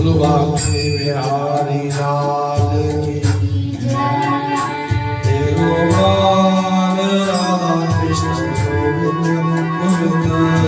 બોલો બાપજી બિહારી લાલ કી જય Gopal Radha Krishna Govind Govind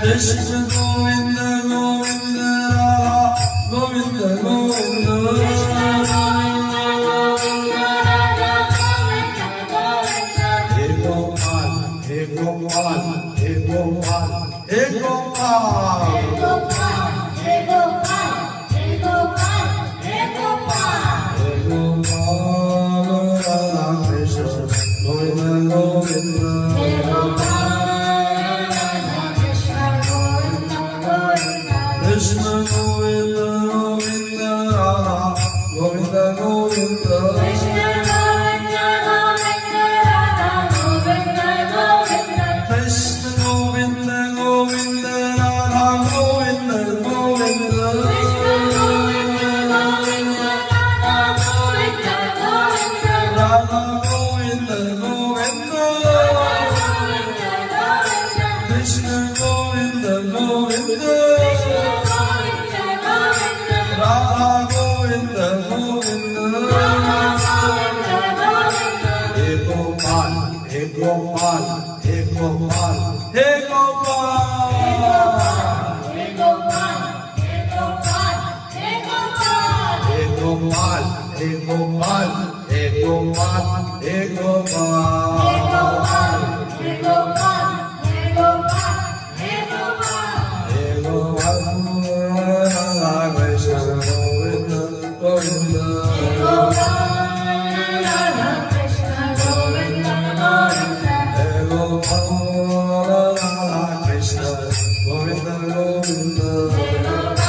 Krishna Govinda Govinda Govinda Govinda He Gopal He Gopal He Gopal He Gopal He Gopal He Gopal He Gopal He Gopal Radha Krishna Govinda Govinda He Gopal Krishna Govinda Govinda Radha Govinda Govinda Krishna Govinda Govinda Radha Govinda Govinda Krishna Govinda Govinda Radha Govinda Govinda Krishna Govinda Govinda Radha Govinda Govinda Radha Govinda Govinda Krishna Govinda Govinda Radha Govinda Govinda He Gopal He Gopal He Gopal He Gopal He Gopal He Gopal He Gopal He Gopal He Gopal He Gopal He Gopal He Gopal He Gopal He Gopal He Gopal Radha Krishna Govinda Govinda He Gopal Radha Krishna Govinda Govinda He Gopal Radha Krishna Govinda Govinda He Gopal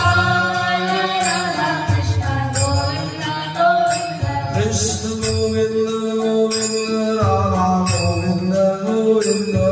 Radha Krishna Govinda Govinda Krishna Govinda Govinda Radha Govinda Govinda